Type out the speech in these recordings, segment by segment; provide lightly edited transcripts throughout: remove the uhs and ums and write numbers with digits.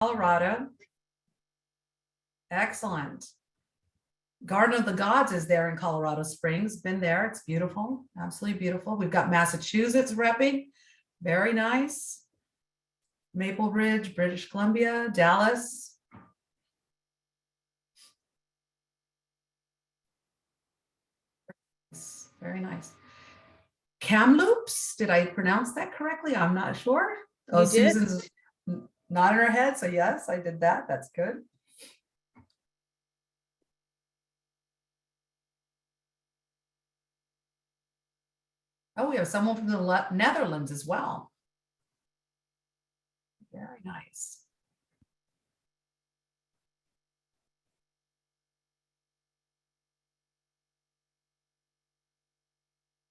Colorado. Excellent. Garden of the Gods is there in Colorado Springs. Been there. It's beautiful. Absolutely beautiful. We've got Massachusetts repping. Very nice. Maple Ridge, British Columbia, Dallas. Very nice. Kamloops, did I pronounce that correctly? I'm not sure. Oh, You did. Susan's nodding her head, so yes, I did that. That's good. Oh, we have someone from the Netherlands as well. Very nice.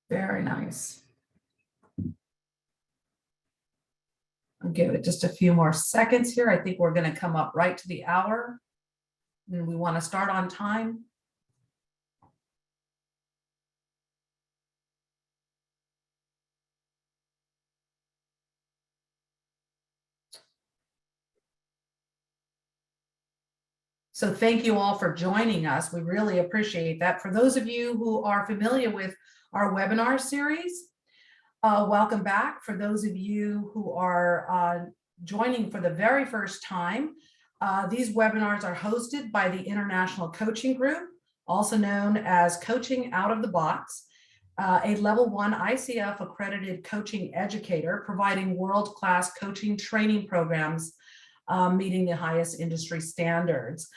Very nice. I'll give it just a few more seconds here. I think we're going to come up right to the hour, and we want to start on time. So thank you all for joining us. We really appreciate that. For those of you who are familiar with our webinar series, welcome back. For those of you who are joining for the very first time, these webinars are hosted by the International Coaching Group, also known as Coaching Out of the Box, a level 1 ICF accredited coaching educator providing world-class coaching training programs meeting the highest industry standards.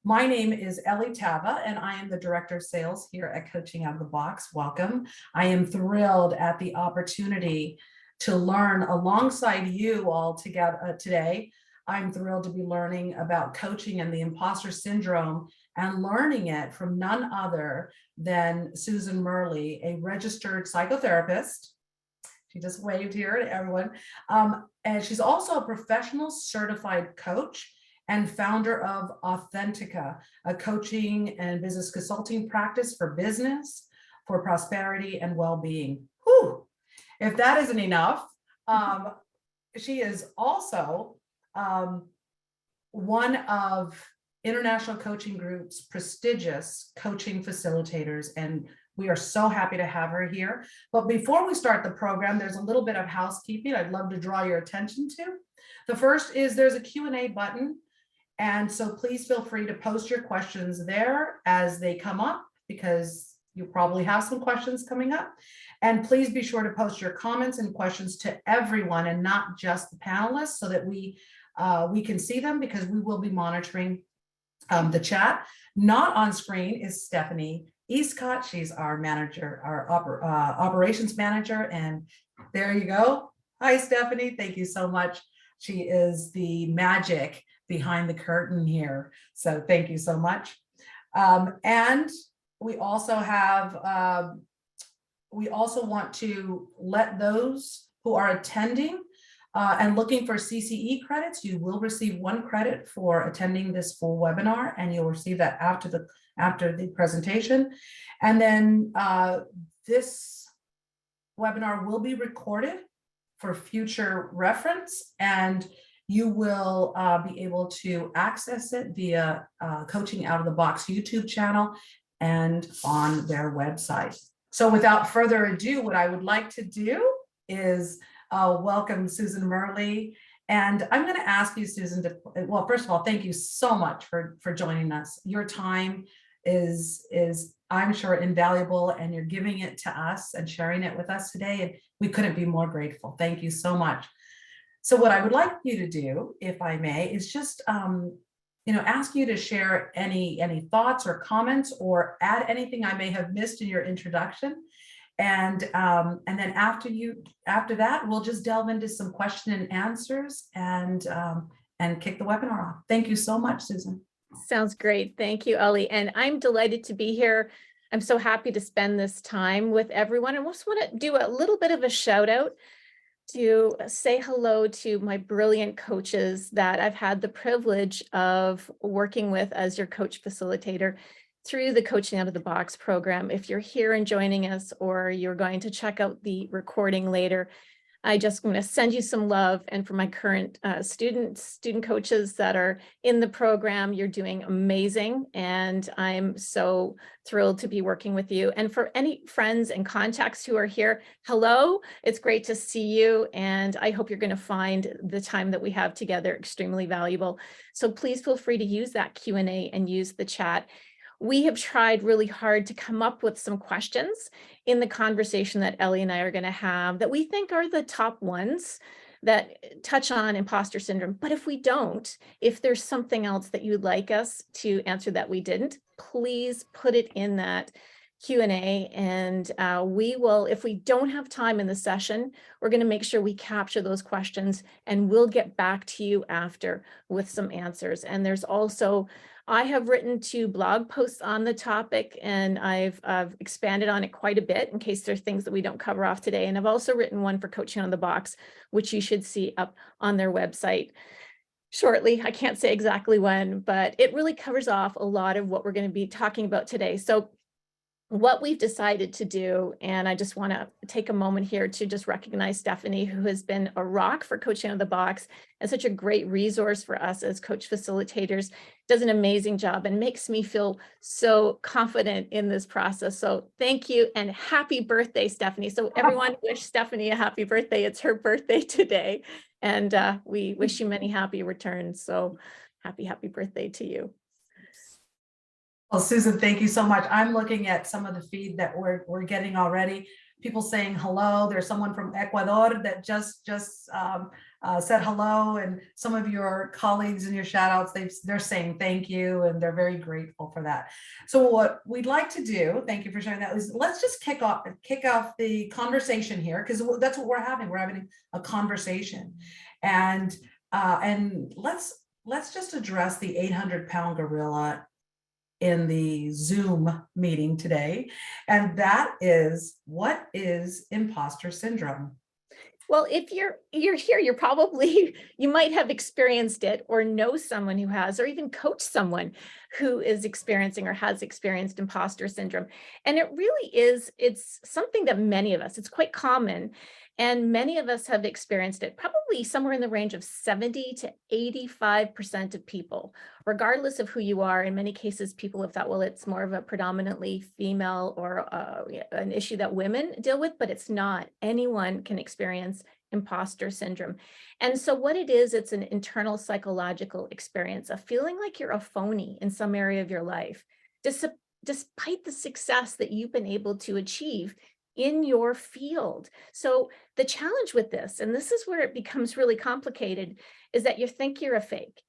My name is Ellie Tava, and I am the Director of Sales here at Coaching Out of the Box. Welcome. I am thrilled at the opportunity to learn alongside you all together today. I'm thrilled to be learning about coaching and the imposter syndrome and learning it from none other than Susan Murley, a registered psychotherapist. She just waved here to everyone. And she's also a professional certified coach and founder of Authentica, a coaching and business consulting practice for business, for prosperity and well-being. Whew. If that isn't enough, she is also one of International Coaching Group's prestigious coaching facilitators, and we are so happy to have her here. But before we start the program, there's a little bit of housekeeping I'd love to draw your attention to. The first is there's a Q&A button. And so please feel free to post your questions there as they come up, because you probably have some questions coming up. And please be sure to post your comments and questions to everyone and not just the panelists, so that we can see them, because we will be monitoring the chat. Not on screen is Stephanie Eastcott. She's our manager, our operations manager. And there you go. Hi, Stephanie. Thank you so much. She is the magic behind the curtain here. So thank you so much. And we also have, we also want to let those who are attending and looking for CCE credits, you will receive 1 credit for attending this full webinar, and you'll receive that after the presentation. And then this webinar will be recorded for future reference, and you will be able to access it via Coaching Out of the Box YouTube channel and on their website. So without further ado, what I would like to do is welcome Susan Murley. And I'm going to ask you, Susan, to, well, first of all, thank you so much for joining us. Your time is I'm sure invaluable, and you're giving it to us and sharing it with us today. And we couldn't be more grateful. Thank you so much. So what I would like you to do, if I may, is just ask you to share any thoughts or comments, or add anything I may have missed in your introduction. And then after that, we'll just delve into some question and answers and kick the webinar off. Thank you so much, Susan. Sounds great. Thank you, Ellie. And I'm delighted to be here. I'm so happy to spend this time with everyone. I just want to do a little bit of a shout out to say hello to my brilliant coaches that I've had the privilege of working with as your coach facilitator through the Coaching Out of the Box program. If you're here and joining us, or you're going to check out the recording later, I just going to send you some love. And for my current student coaches that are in the program, you're doing amazing. And I'm so thrilled to be working with you. And for any friends and contacts who are here, hello, it's great to see you. And I hope you're going to find the time that we have together extremely valuable. So please feel free to use that Q&A and use the chat. We have tried really hard to come up with some questions in the conversation that Ellie and I are going to have that we think are the top ones that touch on imposter syndrome. But if we don't, if there's something else that you'd like us to answer that we didn't, please put it in that Q&A, and we will, if we don't have time in the session, we're going to make sure we capture those questions, and we'll get back to you after with some answers. And there's also, I have written 2 blog posts on the topic, and I've expanded on it quite a bit in case there's things that we don't cover off today. And I've also written one for Coaching on the Box, which you should see up on their website shortly. I can't say exactly when, but it really covers off a lot of what we're going to be talking about today. So what we've decided to do, and I just want to take a moment here to just recognize Stephanie, who has been a rock for Coaching on the Box and such a great resource for us as coach facilitators, does an amazing job and makes me feel so confident in this process. So thank you and happy birthday, Stephanie. So everyone wish Stephanie a happy birthday. It's her birthday today. And we wish you many happy returns. So happy birthday to you. Well, Susan, thank you so much. I'm looking at some of the feed that we're getting already. People saying hello. There's someone from Ecuador that just said hello, and some of your colleagues in your shout outs, they're saying thank you, and they're very grateful for that. So what we'd like to do, thank you for sharing that, is let's just kick off the conversation here, because that's what we're having. We're having a conversation, and let's just address the 800-pound gorilla in the Zoom meeting today. And that is, what is imposter syndrome? Well, if you're here, you're probably, you might have experienced it or know someone who has, or even coach someone who is experiencing or has experienced imposter syndrome. And it really is, it's something that many of us, it's quite common. And many of us have experienced it, probably somewhere in the range of 70 to 85% of people, regardless of who you are. In many cases, people have thought, well, it's more of a predominantly female or an issue that women deal with, but it's not. Anyone can experience imposter syndrome. And so what it is, it's an internal psychological experience of feeling like you're a phony in some area of your life, despite the success that you've been able to achieve in your field. So the challenge with this, and this is where it becomes really complicated, is that you think you're a fake.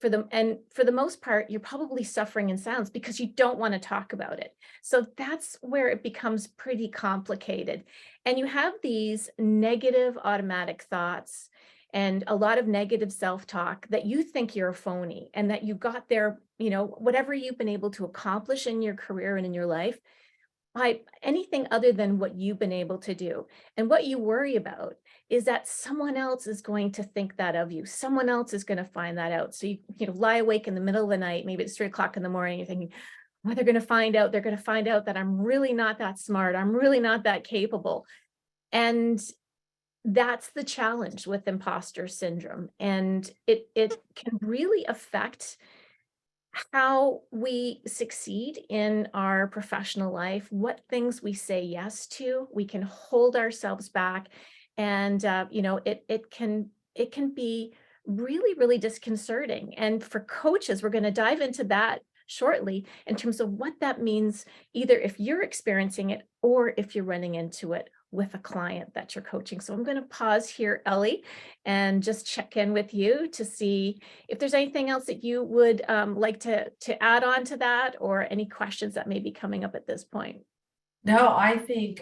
For the most part, you're probably suffering in silence because you don't want to talk about it. So that's where it becomes pretty complicated. And you have these negative automatic thoughts and a lot of negative self-talk that you think you're a phony and that you got there, whatever you've been able to accomplish in your career and in your life, by anything other than what you've been able to do. And what you worry about is that someone else is going to think that of you. Someone else is going to find that out. So you lie awake in the middle of the night, maybe it's 3 o'clock in the morning, you're thinking, well, they're going to find out. They're going to find out that I'm really not that smart. I'm really not that capable. And that's the challenge with imposter syndrome. And it can really affect how we succeed in our professional life, what things we say yes to. We can hold ourselves back, and it can be really, really disconcerting. And for coaches, we're going to dive into that shortly in terms of what that means, either if you're experiencing it or if you're running into it with a client that you're coaching. So I'm going to pause here, Ellie, and just check in with you to see if there's anything else that you would like to add on to that, or any questions that may be coming up at this point. No, I think,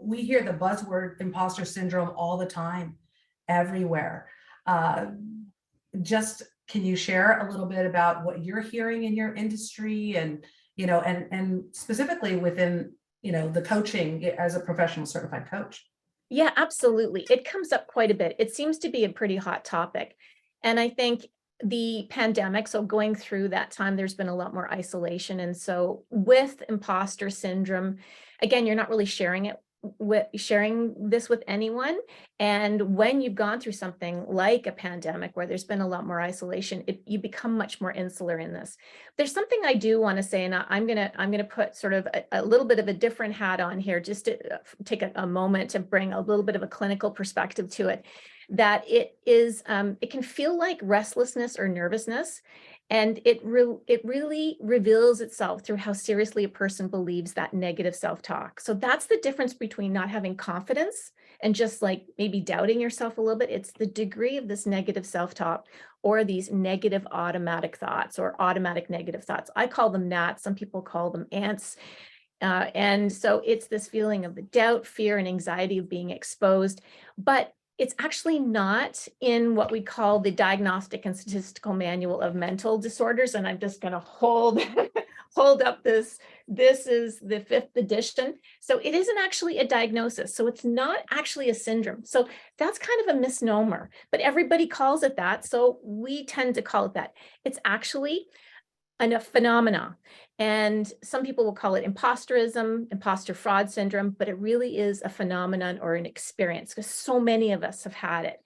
we hear the buzzword imposter syndrome all the time, everywhere. Just, can you share a little bit about what you're hearing in your industry, and, and specifically within, the coaching as a professional certified coach? Yeah, absolutely. It comes up quite a bit. It seems to be a pretty hot topic. And I think the pandemic, so going through that time, there's been a lot more isolation. And so with imposter syndrome, again, you're not really sharing it sharing this with anyone. And when you've gone through something like a pandemic where there's been a lot more isolation, you become much more insular in this. There's something I do want to say, and I'm gonna put sort of a little bit of a different hat on here, just to take a moment to bring a little bit of a clinical perspective to it. That it can feel like restlessness or nervousness. And it really reveals itself through how seriously a person believes that negative self-talk. So that's the difference between not having confidence and just like maybe doubting yourself a little bit. It's the degree of this negative self-talk or these negative automatic thoughts or automatic negative thoughts. I call them gnats. Some people call them ants. And so it's this feeling of the doubt, fear, and anxiety of being exposed. But it's actually not in what we call the Diagnostic and Statistical Manual of Mental Disorders. And I'm just going to hold up this. This is the 5th edition. So it isn't actually a diagnosis. So it's not actually a syndrome. So that's kind of a misnomer, but everybody calls it that. So we tend to call it that. It's actually a phenomena. And some people will call it imposterism, imposter fraud syndrome, but it really is a phenomenon or an experience because so many of us have had it.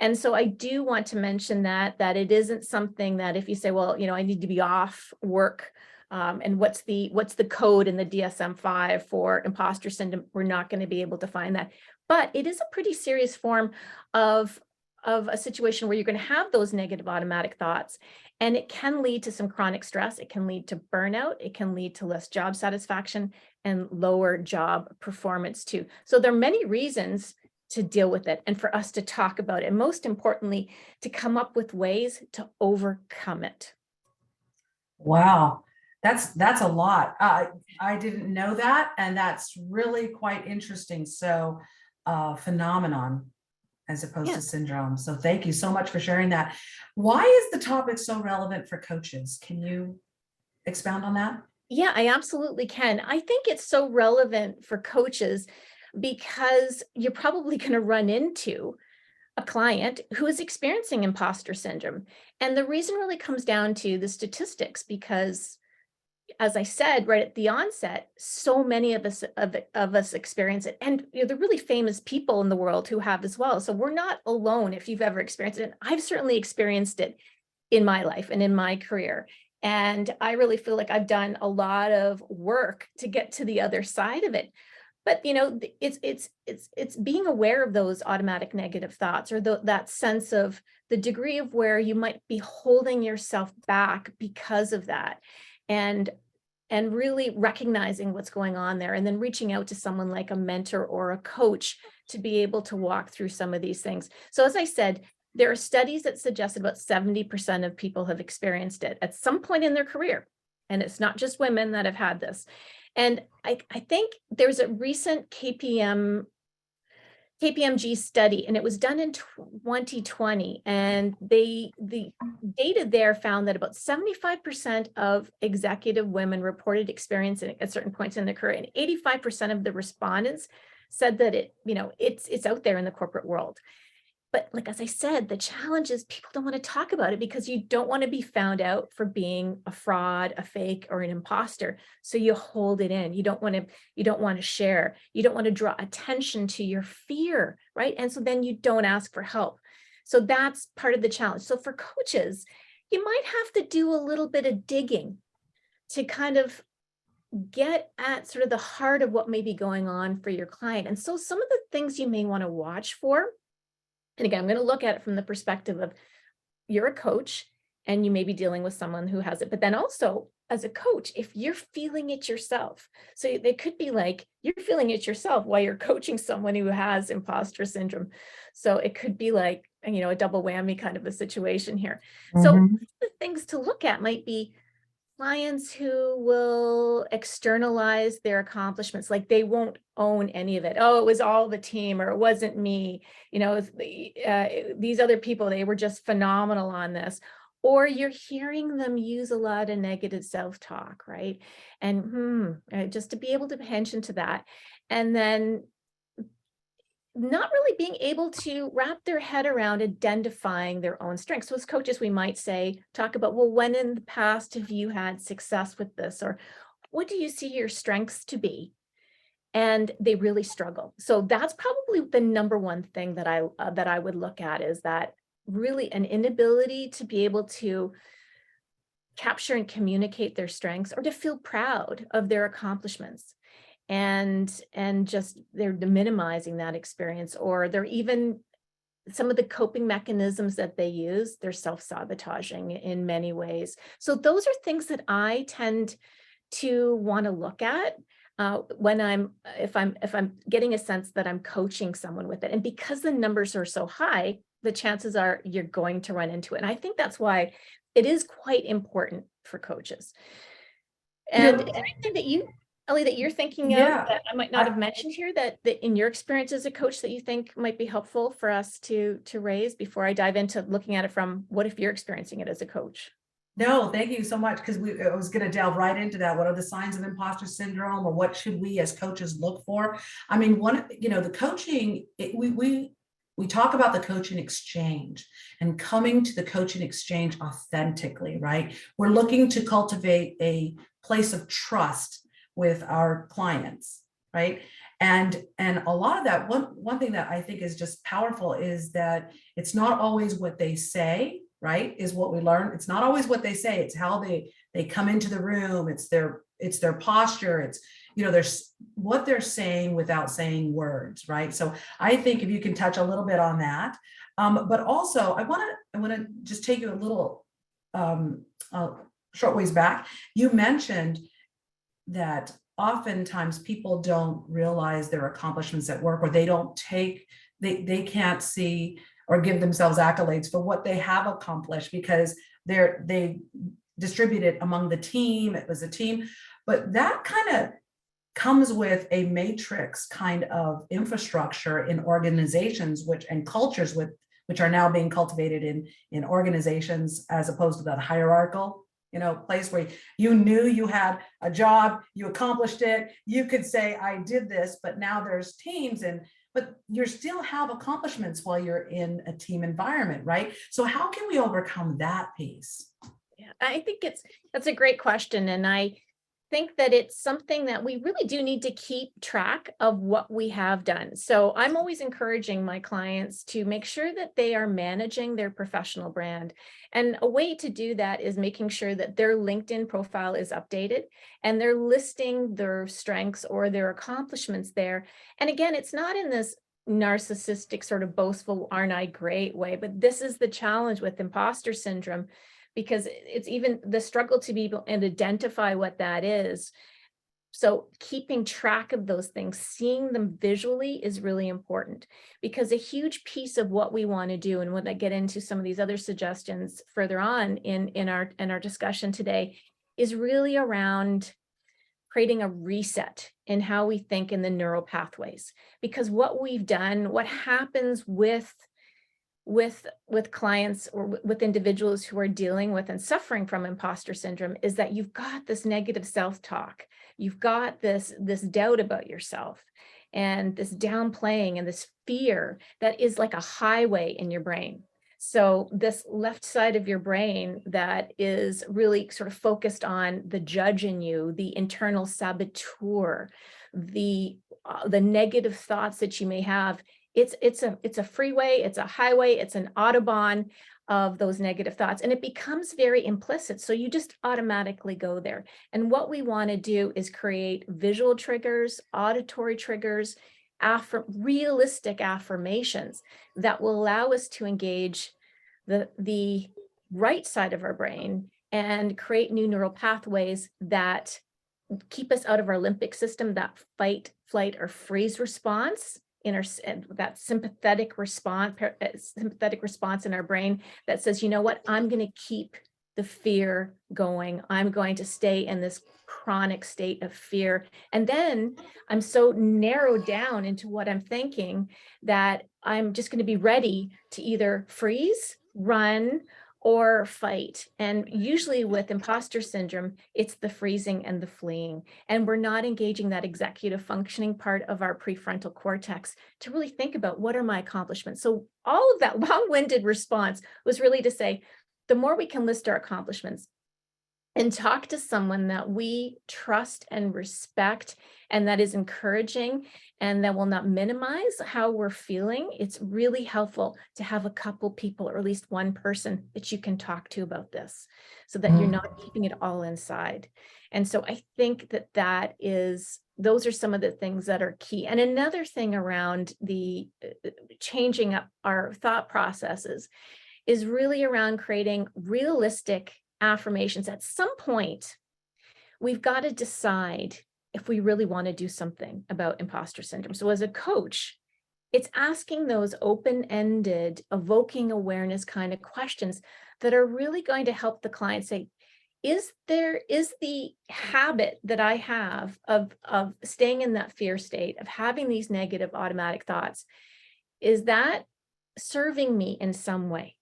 And so I do want to mention that it isn't something that if you say, well, I need to be off work, and what's the code in the DSM-5 for imposter syndrome, we're not going to be able to find that. But it is a pretty serious form of a situation where you're going to have those negative automatic thoughts. And it can lead to some chronic stress. It can lead to burnout. It can lead to less job satisfaction and lower job performance too. So there are many reasons to deal with it and for us to talk about it. And most importantly, to come up with ways to overcome it. Wow, that's a lot. I didn't know that, and that's really quite interesting. So, phenomenon as opposed to syndrome. So thank you so much for sharing that. Why is the topic so relevant for coaches? Can you expound on that? Yeah, I absolutely can. I think it's so relevant for coaches because you're probably going to run into a client who is experiencing imposter syndrome. And the reason really comes down to the statistics because, as I said right at the onset, so many of us experience it. And the really famous people in the world who have as well. So we're not alone if you've ever experienced it. And I've certainly experienced it in my life and in my career. And I really feel like I've done a lot of work to get to the other side of it. But it's being aware of those automatic negative thoughts or that sense of the degree of where you might be holding yourself back because of that. And really recognizing what's going on there and then reaching out to someone like a mentor or a coach to be able to walk through some of these things. So as I said, there are studies that suggest about 70% of people have experienced it at some point in their career. And it's not just women that have had this. And I think there's a recent KPMG study, and it was done in 2020. And the data there found that about 75% of executive women reported experiencing it at certain points in their career, and 85% of the respondents said that it's out there in the corporate world. But like, as I said, the challenge is people don't want to talk about it because you don't want to be found out for being a fraud, a fake, or an imposter. So you hold it in. You don't want to share. You don't want to draw attention to your fear, right? And so then you don't ask for help. So that's part of the challenge. So for coaches, you might have to do a little bit of digging to kind of get at sort of the heart of what may be going on for your client. And so some of the things you may want to watch for, and again, I'm going to look at it from the perspective of you're a coach and you may be dealing with someone who has it, but then also as a coach, if you're feeling it yourself, so they could be like, you're feeling it yourself while you're coaching someone who has imposter syndrome. So it could be like, a double whammy kind of a situation here. So the things to look at might be clients who will externalize their accomplishments, like they won't own any of it. Oh, it was all the team, or it wasn't me. These other people, they were just phenomenal on this. Or you're hearing them use a lot of negative self-talk, right? And just to be able to pay attention to that. And then not really being able to wrap their head around identifying their own strengths. So as coaches, we might talk about, well, when in the past have you had success with this? Or what do you see your strengths to be? and they really struggle. So that's probably the number one thing that I would look at, is that really an inability to be able to capture and communicate their strengths, or to feel proud of their accomplishments. And just they're minimizing that experience, or they're even, some of the coping mechanisms that they use, they're self-sabotaging in many ways. So those are things that I tend to want to look at when if I'm getting a sense that I'm coaching someone with it. And because the numbers are so high, the chances are you're going to run into it. And I think that's why it is quite important for coaches. You And know, is there anything that you, Ellie, that you're thinking of yeah, that I might not have mentioned here, that in your experience as a coach, that you think might be helpful for us to raise before I dive into looking at it from, what if you're experiencing it as a coach? no, thank you so much. Because I was going to delve right into that. What are the signs of imposter syndrome, or what should we as coaches look for? I mean, the coaching, we talk about the coaching exchange and coming to the coaching exchange authentically, right? We're looking to cultivate a place of trust with our clients, right? And a lot of that, one thing that I think is just powerful is that it's not always what they say, right? Is what we learn. It's not always what they say. It's how they come into the room. It's their posture. It's, there's what they're saying without saying words, right? So I think if you can touch a little bit on that, but also I want to just take you a little short ways back. You mentioned that oftentimes people don't realize their accomplishments at work, or they can't see or give themselves accolades for what they have accomplished, because they distribute it among the team. It was a team, but that kind of comes with a matrix kind of infrastructure in organizations, and cultures which are now being cultivated in organizations, as opposed to that hierarchical place where you knew you had a job, you accomplished it, you could say I did this. But now there's teams, but you still have accomplishments while you're in a team environment, right? So how can we overcome that piece? Yeah, I think that's a great question. And I think that it's something that we really do need to keep track of what we have done. So I'm always encouraging my clients to make sure that they are managing their professional brand. And a way to do that is making sure that their LinkedIn profile is updated and they're listing their strengths or their accomplishments there. And again, it's not in this narcissistic sort of boastful, aren't I great way, but this is the challenge with imposter syndrome, because it's even the struggle to be able and identify what that is. So keeping track of those things, seeing them visually, is really important, because a huge piece of what we want to do, and when I get into some of these other suggestions further on in our discussion today, is really around creating a reset in how we think in the neural pathways. Because what we've done, what happens with clients or with individuals who are dealing with and suffering from imposter syndrome, is that you've got this negative self-talk, you've got this doubt about yourself, and this downplaying and this fear that is like a highway in your brain. So this left side of your brain that is really sort of focused on the judge in you, the internal saboteur, the negative thoughts that you may have. It's a freeway, it's a highway, it's an Autobahn of those negative thoughts, and it becomes very implicit. So you just automatically go there. And what we want to do is create visual triggers, auditory triggers, realistic affirmations that will allow us to engage the right side of our brain and create new neural pathways that keep us out of our limbic system, that fight, flight, or freeze response, that sympathetic response in our brain that says, you know what, I'm going to keep the fear going. I'm going to stay in this chronic state of fear. And then I'm so narrowed down into what I'm thinking that I'm just going to be ready to either freeze, run, or fight. And usually with imposter syndrome, it's the freezing and the fleeing. And we're not engaging that executive functioning part of our prefrontal cortex to really think about, what are my accomplishments? So all of that long-winded response was really to say, the more we can list our accomplishments, and talk to someone that we trust and respect and that is encouraging and that will not minimize how we're feeling, it's really helpful to have a couple people or at least one person that you can talk to about this so that you're not keeping it all inside. And so I think that those are some of the things that are key. And another thing around the changing up our thought processes is really around creating realistic affirmations. At some point, we've got to decide if we really want to do something about imposter syndrome. So as a coach, it's asking those open-ended, evoking awareness kind of questions that are really going to help the client say, is the habit that I have of staying in that fear state, of having these negative automatic thoughts, is that serving me in some way?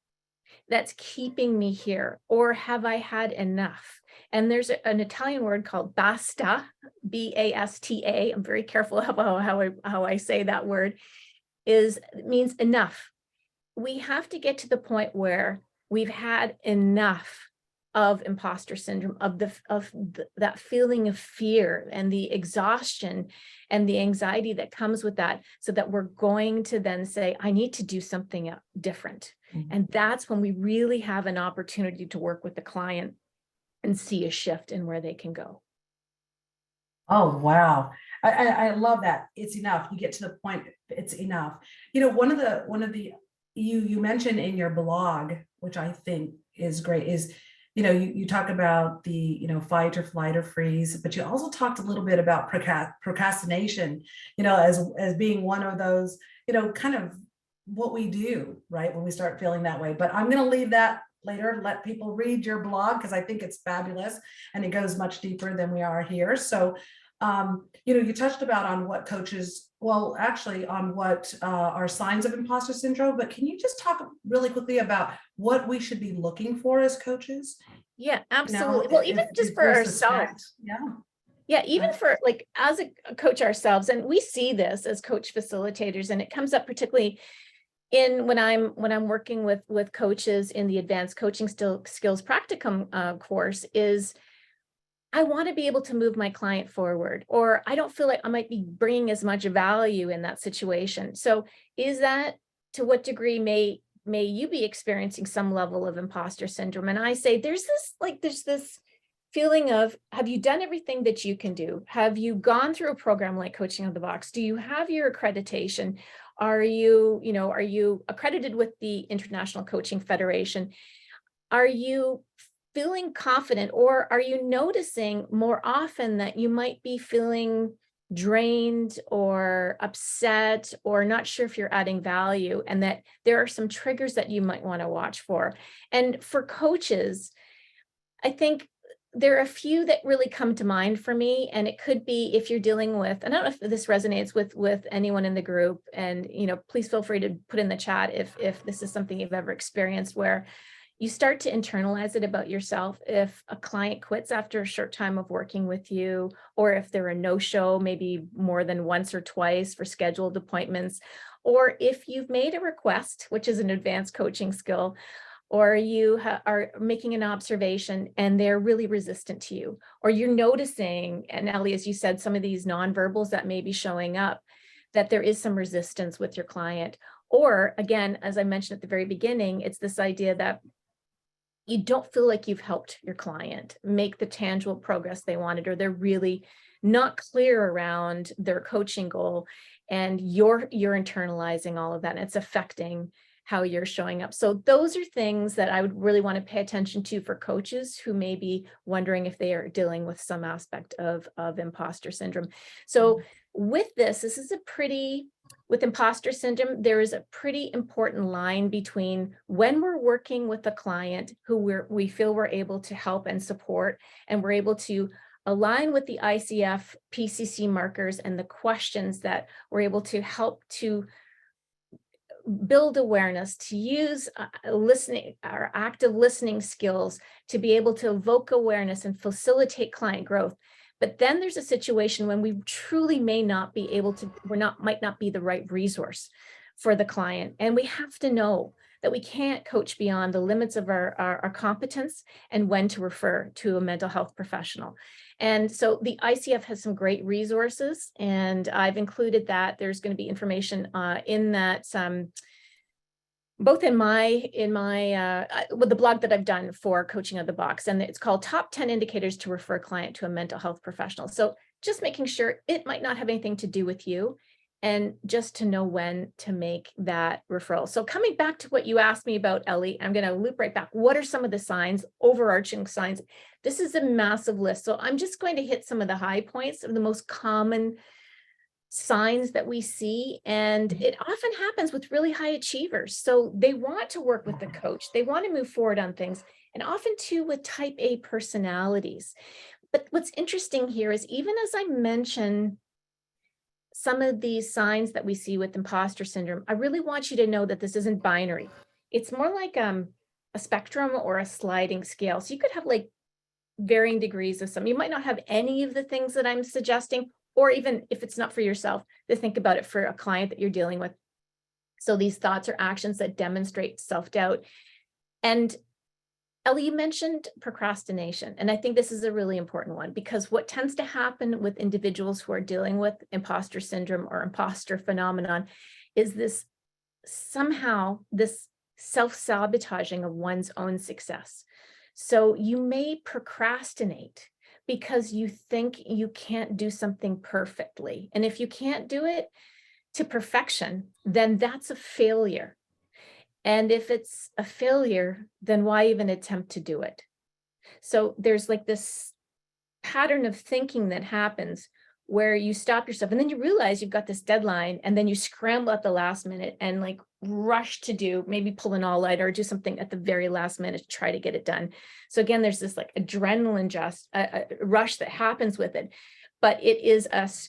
That's keeping me here, or have I had enough? And there's an Italian word called basta, B-A-S-T-A. I'm very careful how I say that word. It means enough. We have to get to the point where we've had enough of imposter syndrome, of that feeling of fear and the exhaustion and the anxiety that comes with that, so that we're going to then say, I need to do something different. And that's when we really have an opportunity to work with the client and see a shift in where they can go. Oh, wow. I love that. It's enough. You get to the point, it's enough. One of the, you mentioned in your blog, which I think is great, is, you talk about the, fight or flight or freeze, but you also talked a little bit about procrastination, as being one of those, kind of what we do, right, when we start feeling that way. But I'm going to leave that later, let people read your blog, because I think it's fabulous and it goes much deeper than we are here. So, you touched about on what coaches, well, actually on what are signs of imposter syndrome, but can you just talk really quickly about what we should be looking for as coaches? Yeah, absolutely. Well, even just for ourselves. Yeah, even for like as a coach ourselves, and we see this as coach facilitators, and it comes up particularly when I'm working with coaches in the advanced coaching skills practicum course, is I want to be able to move my client forward, or I don't feel like I might be bringing as much value in that situation. So is that, to what degree may you be experiencing some level of imposter syndrome? And I say, there's this feeling of, have you done everything that you can do? Have you gone through a program like Coaching Out of the Box? Do you have your accreditation? Are you accredited with the International Coaching Federation? Are you feeling confident, or are you noticing more often that you might be feeling drained or upset or not sure if you're adding value, and that there are some triggers that you might want to watch for? And for coaches, I think there are a few that really come to mind for me, and it could be if you're dealing with, I don't know if this resonates with anyone in the group, and please feel free to put in the chat if this is something you've ever experienced, where you start to internalize it about yourself. If a client quits after a short time of working with you, or if they're a no-show, maybe more than once or twice for scheduled appointments, or if you've made a request, which is an advanced coaching skill, or you are making an observation and they're really resistant to you, or you're noticing, and Ellie, as you said, some of these nonverbals that may be showing up, that there is some resistance with your client. Or again, as I mentioned at the very beginning, it's this idea that you don't feel like you've helped your client make the tangible progress they wanted, or they're really not clear around their coaching goal, and you're internalizing all of that, and it's affecting how you're showing up. So those are things that I would really want to pay attention to for coaches who may be wondering if they are dealing with some aspect of imposter syndrome. So with this is with imposter syndrome, there is a pretty important line between when we're working with a client who we feel we're able to help and support, and we're able to align with the ICF PCC markers and the questions that we're able to help to build awareness, to use listening, our active listening skills, to be able to evoke awareness and facilitate client growth. But then there's a situation when we truly may not be able to, might not be the right resource for the client. And we have to know that we can't coach beyond the limits of our competence and when to refer to a mental health professional. And so the ICF has some great resources, and I've included that. There's going to be information in that, both in my with the blog that I've done for Coaching Out of the Box, and it's called Top 10 Indicators to Refer a Client to a Mental Health Professional. So just making sure it might not have anything to do with you, and just to know when to make that referral. So coming back to what you asked me about, Ellie, I'm going to loop right back. What are some of the signs, overarching signs? This is a massive list. So I'm just going to hit some of the high points of the most common signs that we see. And it often happens with really high achievers. So they want to work with the coach. They want to move forward on things, and often too with type A personalities. But what's interesting here is, even as I mention some of these signs that we see with imposter syndrome, I really want you to know that this isn't binary. It's more like a spectrum or a sliding scale. So you could have like varying degrees of some. You might not have any of the things that I'm suggesting, or even if it's not for yourself, to think about it for a client that you're dealing with. So these thoughts or actions that demonstrate self-doubt. And Ellie, you mentioned procrastination, and I think this is a really important one, because what tends to happen with individuals who are dealing with imposter syndrome or imposter phenomenon is this self-sabotaging of one's own success. So you may procrastinate because you think you can't do something perfectly. And if you can't do it to perfection, then that's a failure. And if it's a failure, then why even attempt to do it? So there's like this pattern of thinking that happens where you stop yourself, and then you realize you've got this deadline, and then you scramble at the last minute and like rush to do, maybe pull an all-nighter or do something at the very last minute to try to get it done. So again, there's this like adrenaline rush that happens with it, but it is us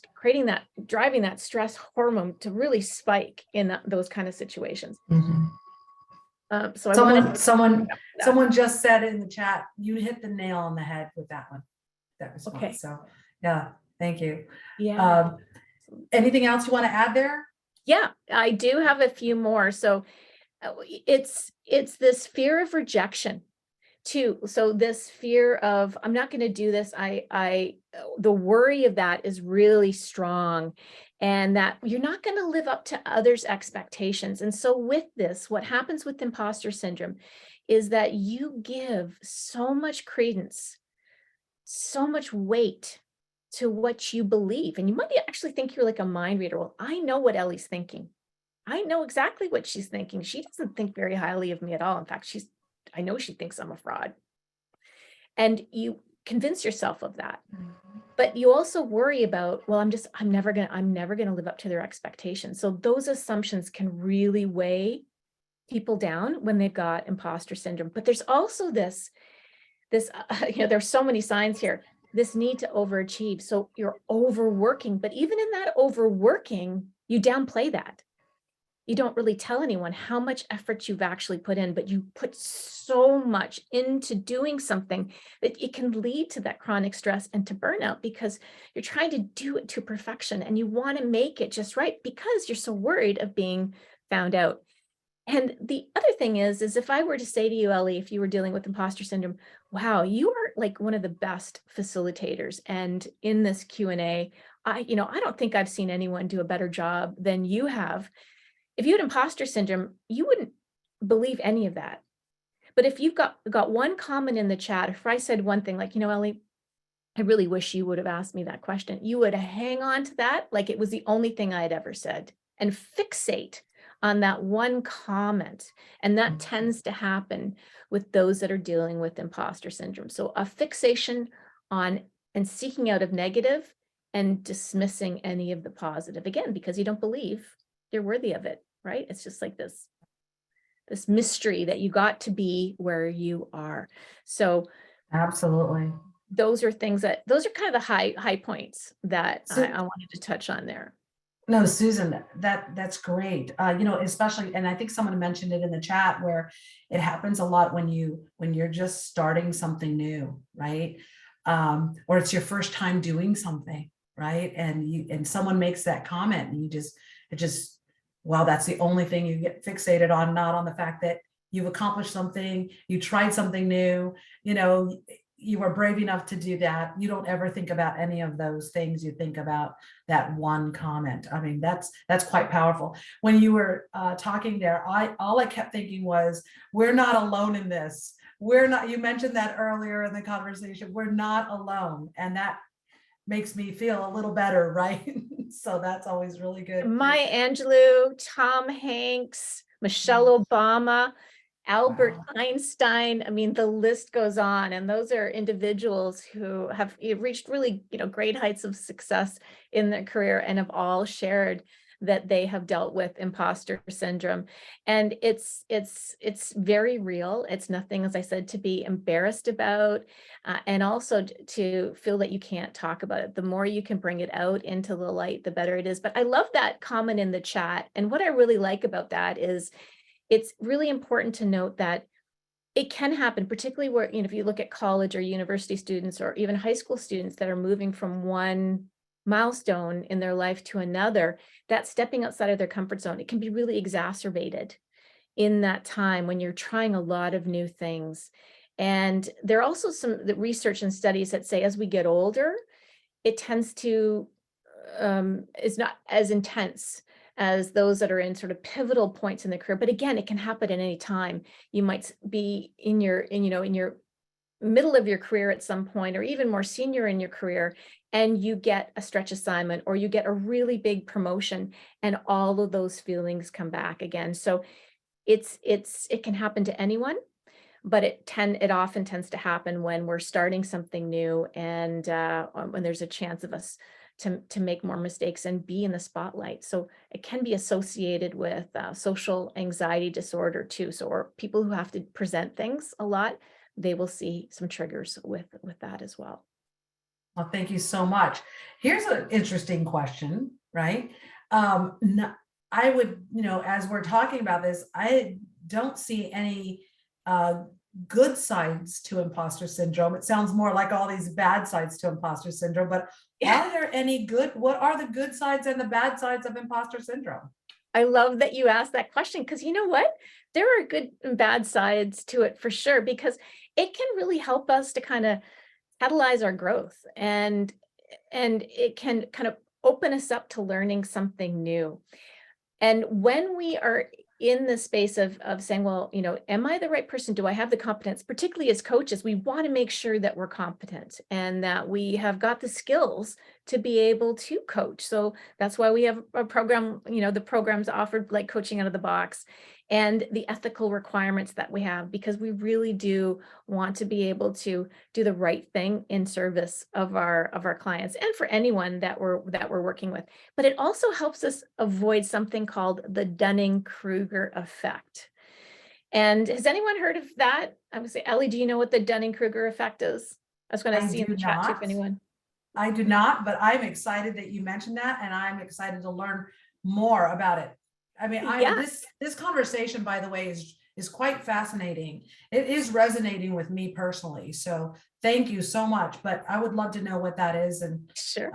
driving that stress hormone to really spike in those kind of situations. Mhm. So I wanted someone just said in the chat, you hit the nail on the head with that one, that response. Okay. So yeah, thank you. Yeah. Anything else you want to add there? Yeah, I do have a few more. So it's this fear of rejection too. So this fear of, I'm not going to do this. The worry of that is really strong, and that you're not going to live up to others' expectations. And so with this, what happens with imposter syndrome is that you give so much credence, so much weight to what you believe. And you might actually think you're like a mind reader. Well, I know what Ellie's thinking. I know exactly what she's thinking. She doesn't think very highly of me at all. In fact, I know she thinks I'm a fraud. And you convince yourself of that. But you also worry about, well, I'm never gonna live up to their expectations. So those assumptions can really weigh people down when they've got imposter syndrome. But there's also this there's so many signs here, this need to overachieve. So you're overworking, but even in that overworking, you downplay that. You don't really tell anyone how much effort you've actually put in, but you put so much into doing something that it can lead to that chronic stress and to burnout, because you're trying to do it to perfection and you want to make it just right because you're so worried of being found out. And the other thing is if I were to say to you, Ellie, if you were dealing with imposter syndrome, wow, you are like one of the best facilitators. And in this Q&A, I don't think I've seen anyone do a better job than you have. If you had imposter syndrome, you wouldn't believe any of that. But if you've got one comment in the chat, if I said one thing like, Ellie, I really wish you would have asked me that question, you would hang on to that like it was the only thing I had ever said and fixate on that one comment. And that tends to happen with those that are dealing with imposter syndrome. So a fixation on and seeking out of negative and dismissing any of the positive, again, because you don't believe you're worthy of it, right? It's just like this mystery that you got to be where you are. So absolutely. Those are kind of the high points that I wanted to touch on there. No, Susan, that's great. Especially, and I think someone mentioned it in the chat, where it happens a lot when you're just starting something new, right? Or it's your first time doing something, right? And someone makes that comment and it just well, that's the only thing you get fixated on, not on the fact that you've accomplished something, you tried something new, you know, you were brave enough to do that. You don't ever think about any of those things. You think about that one comment. I mean, that's quite powerful. When you were talking there, all I kept thinking was, we're not alone in this. We're not, you mentioned that earlier in the conversation, we're not alone. And that makes me feel a little better, right? So that's always really good. Maya Angelou, Tom Hanks, Michelle Obama, Albert Wow. Einstein. I mean, the list goes on, and those are individuals who have reached really, great heights of success in their career and have all shared that they have dealt with imposter syndrome. And it's very real. It's nothing, as I said, to be embarrassed about, and also to feel that you can't talk about it. The more you can bring it out into the light, the better it is. But I love that comment in the chat. And what I really like about that is it's really important to note that it can happen, particularly where, if you look at college or university students or even high school students that are moving from one milestone in their life to another, that stepping outside of their comfort zone, it can be really exacerbated in that time when you're trying a lot of new things. And there are also some research and studies that say as we get older, it tends to is not as intense as those that are in sort of pivotal points in the career. But again, it can happen at any time. You might be in your middle of your career at some point, or even more senior in your career, and you get a stretch assignment or you get a really big promotion, and all of those feelings come back again. So it can happen to anyone, but it often tends to happen when we're starting something new, and when there's a chance of us to make more mistakes and be in the spotlight. So it can be associated with social anxiety disorder too. So, or people who have to present things a lot, they will see some triggers with that as well. Well, thank you so much. Here's an interesting question, right? I would, as we're talking about this, I don't see any good sides to imposter syndrome. It sounds more like all these bad sides to imposter syndrome, but are there any what are the good sides and the bad sides of imposter syndrome? I love that you asked that question, because you know what? There are good and bad sides to it for sure, because it can really help us to kind of catalyze our growth, and it can kind of open us up to learning something new. And when we are in the space of saying, well, am I the right person? Do I have the competence? Particularly as coaches, we want to make sure that we're competent and that we have got the skills to be able to coach. So that's why we have a program, the programs offered like coaching out of the box, and the ethical requirements that we have, because we really do want to be able to do the right thing in service of our clients and for anyone that we're working with. But it also helps us avoid something called the Dunning-Kruger effect. And has anyone heard of that? I would say, Ellie, do you know what the Dunning-Kruger effect is? I was going to see in the chat too, if anyone. I do not, but I'm excited that you mentioned that, and I'm excited to learn more about it. I mean, this conversation, by the way, is quite fascinating. It is resonating with me personally. So thank you so much. But I would love to know what that is. And sure.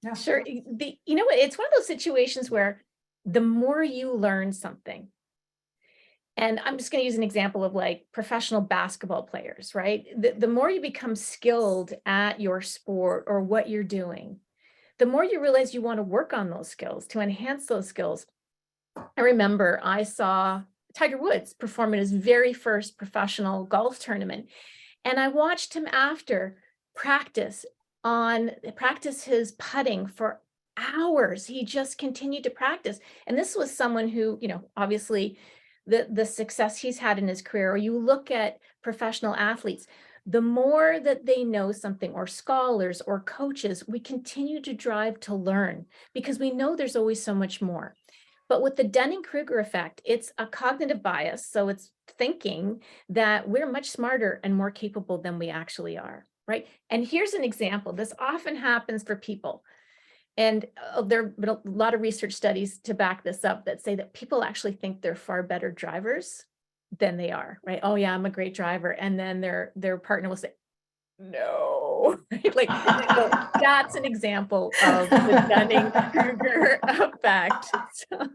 Yeah. Sure. You know what? It's one of those situations where the more you learn something, and I'm just going to use an example of like professional basketball players, right? The more you become skilled at your sport or what you're doing, the more you realize you want to work on those skills, to enhance those skills. I remember I saw Tiger Woods perform in his very first professional golf tournament, and I watched him after practice his putting for hours. He just continued to practice. And this was someone who, obviously the success he's had in his career, or you look at professional athletes, the more that they know something, or scholars or coaches, we continue to drive to learn because we know there's always so much more. But with the Dunning-Kruger effect, it's a cognitive bias. So it's thinking that we're much smarter and more capable than we actually are, right? And here's an example. This often happens for people. And there have been a lot of research studies to back this up that say that people actually think they're far better drivers than they are, right? Oh yeah, I'm a great driver. And then their partner will say, no, right? Like, so that's an example of the Dunning-Kruger effect. So.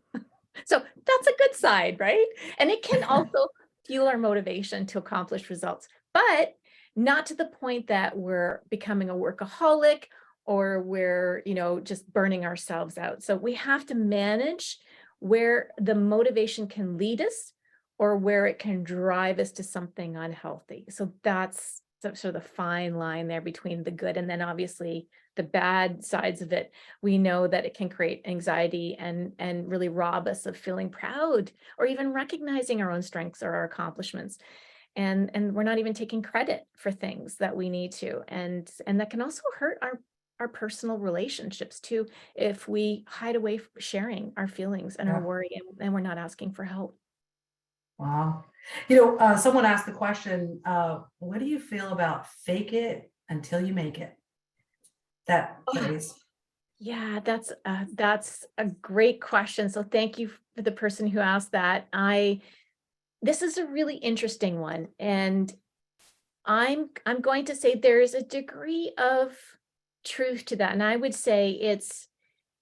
So that's a good side, right? And it can also fuel our motivation to accomplish results, but not to the point that we're becoming a workaholic or we're, just burning ourselves out. So we have to manage where the motivation can lead us or where it can drive us to something unhealthy. So that's sort of the fine line there between the good and then obviously the bad sides of it. We know that it can create anxiety and really rob us of feeling proud or even recognizing our own strengths or our accomplishments. And we're not even taking credit for things that we need to. And that can also hurt our personal relationships too, if we hide away from sharing our feelings and our Yeah. worry and we're not asking for help. Wow. Someone asked the question, what do you feel about fake it until you make it? That Oh, phrase. yeah, that's a great question. So thank you for the person who asked that. This is a really interesting one, and I'm going to say there is a degree of truth to that. And I would say it's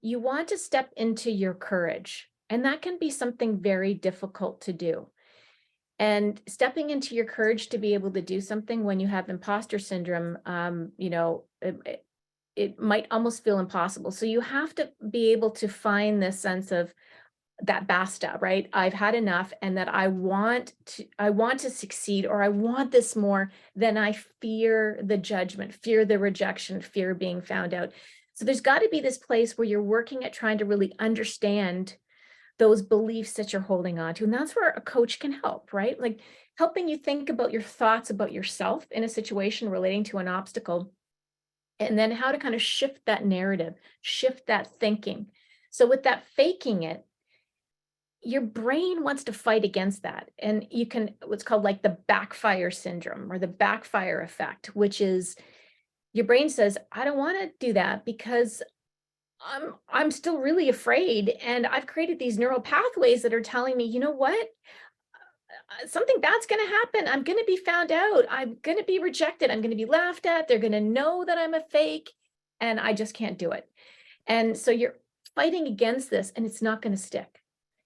you want to step into your courage, and that can be something very difficult to do. And stepping into your courage to be able to do something when you have imposter syndrome, it might almost feel impossible. So you have to be able to find this sense of that basta, right? I've had enough and that I want to succeed or I want this more than I fear the judgment, fear the rejection, fear being found out. So there's got to be this place where you're working at trying to really understand those beliefs that you're holding on to. And that's where a coach can help, right? Like helping you think about your thoughts about yourself in a situation relating to an obstacle, and then how to kind of shift that narrative, shift that thinking. So with that faking it, your brain wants to fight against that. And you can, what's called like the backfire syndrome or the backfire effect, which is your brain says, I don't want to do that because I'm still really afraid. And I've created these neural pathways that are telling me, you know what? Something bad's going to happen. I'm going to be found out. I'm going to be rejected. I'm going to be laughed at. They're going to know that I'm a fake and I just can't do it. And so you're fighting against this and it's not going to stick.